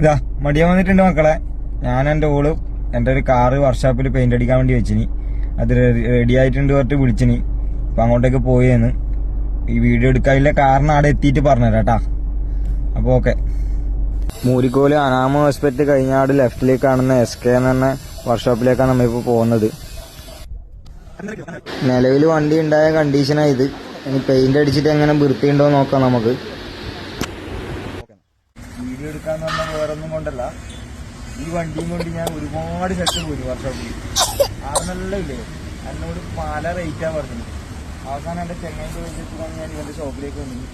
ഇതാ മടിയാൻ വന്നിട്ടുണ്ട് മക്കളെ. ഞാൻ എൻ്റെ ഓള് എൻ്റെ ഒരു കാറ് വർക്ക്ഷോപ്പിൽ പെയിന്റ് അടിക്കാൻ വേണ്ടി വെച്ചിനി. അത് റെഡി ആയിട്ടുണ്ട് പറഞ്ഞിട്ട് വിളിച്ചിനി. അപ്പൊ അങ്ങോട്ടേക്ക് പോയെന്ന്. ഈ വീഡിയോ എടുക്കാനുള്ള കാരണം അവിടെ എത്തിയിട്ട് പറഞ്ഞുതരാട്ടാ. അപ്പൊ ഓക്കെ. മൂരിക്കോല് അനാമ ഹോസ്പിറ്റൽ കഴിഞ്ഞാട് ലെഫ്റ്റിലേക്ക് കാണുന്ന SK എന്ന് പറഞ്ഞ വർക്ക്ഷോപ്പിലേക്കാണ് നമ്മളിപ്പോ പോകുന്നത്. നിലവിൽ വണ്ടി ഉണ്ടായ കണ്ടീഷനായത്. ഇനി പെയിന്റ് അടിച്ചിട്ട് എങ്ങനെ വൃത്തിയുണ്ടോ നോക്കാം നമുക്ക്. വീഡിയോ എടുക്കാന്ന് പറഞ്ഞാൽ വേറൊന്നും കൊണ്ടല്ല, ഈ വണ്ടിയും കൊണ്ട് ഞാൻ ഒരുപാട് സെറ്റ് പോയി വർക്ക്ഷോപ്പിൽ. ആറുന്നല്ല ഇല്ലേ എന്നോട് പല റേറ്റാ പറഞ്ഞത്. അവസാനം എൻ്റെ ചെങ്ങൈ ചോദിച്ചിട്ടാണ് ഞാൻ ഇവന്റെ ഷോപ്പിലേക്ക് വന്നത്.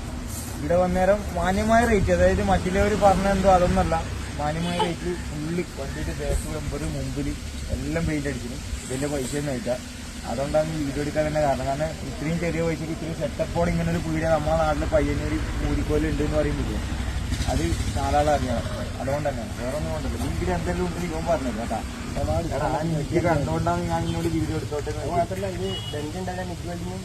ഇവിടെ വന്നേരം മാന്യമായ റേറ്റ്, അതായത് മറ്റുള്ളവർ പറഞ്ഞെന്തോ അതൊന്നല്ല, മാന്യമായ റേറ്റ്. ഫുള്ളി വണ്ടിയുടെ ബാക്ക് നമ്പർ മുമ്പിൽ എല്ലാം പെയിന്റ് അടിച്ചിന്. വലിയ പൈസ ഒന്നും അയച്ചാൽ. അതുകൊണ്ടാണ് ഈ വീഡിയോ എടുക്കാൻ തന്നെ കാരണം. കാരണം ഇത്രയും ചെറിയ പൈസക്ക് ഇത്രയും സെറ്റപ്പോടെ ഇങ്ങനെ ഒരു പീടിക നമ്മുടെ നാട്ടിൽ പയ്യന്നൂര് മൂരിക്കോല് ഉണ്ട് എന്ന് പറയുമ്പോൾ അത് നാലാളെ അറിയണം. അതുകൊണ്ട് തന്നെയാണ്, വേറെ ഒന്നും കൊണ്ടല്ലോ. വീട്ടിൽ എന്തെങ്കിലും ഉണ്ടെങ്കിൽ ഇവൻ പറഞ്ഞത് കേട്ടാ. കണ്ടുകൊണ്ടാണ് ഞാൻ ഇന്നോട് വീഡിയോ എടുത്തോട്ടെ. മാത്രമല്ല ഇത് ബെഞ്ചുണ്ടായ മിഗ്വെൽഡിങ്ങും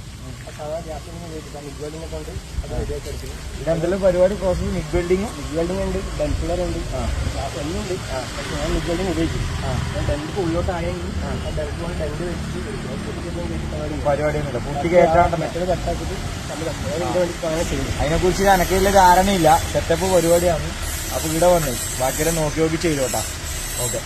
മിഗ്വെൽഡിങ്ങൊക്കെ ഉണ്ട്. അത് റെഡിയാക്കി എടുക്കുന്നു. ഇത് എന്തെല്ലാം പരിപാടി പ്രോസസ്? മിഗ്വെൽഡിങ് ഉണ്ട്, ഡെൻസിലർ ഉണ്ട്, എല്ലാം ഉണ്ട്. പക്ഷെ ഞാൻ മിഗ്വെൽഡിങ് ഉപയോഗിക്കും. ഡെൻറ്റ് ഉള്ളോട്ടായെങ്കിൽ ഡെൻറ്റ് ഡെൻറ്റ് വെച്ച് പരിപാടിയൊന്നുമില്ല. കുട്ടി കയറ്റാണ്ട് മറ്റൊരു കട്ടാക്കിയിട്ട് അതിനെക്കുറിച്ച് എനക്കുള്ള ധാരണയില്ല. സെറ്റപ്പ് പരിപാടിയാണ്. അപ്പൊ ഇവിടെ വന്നേ ബാക്കിയെല്ലാം നോക്കി നോക്കി ചെയ്തോട്ടാ. ഓക്കെ.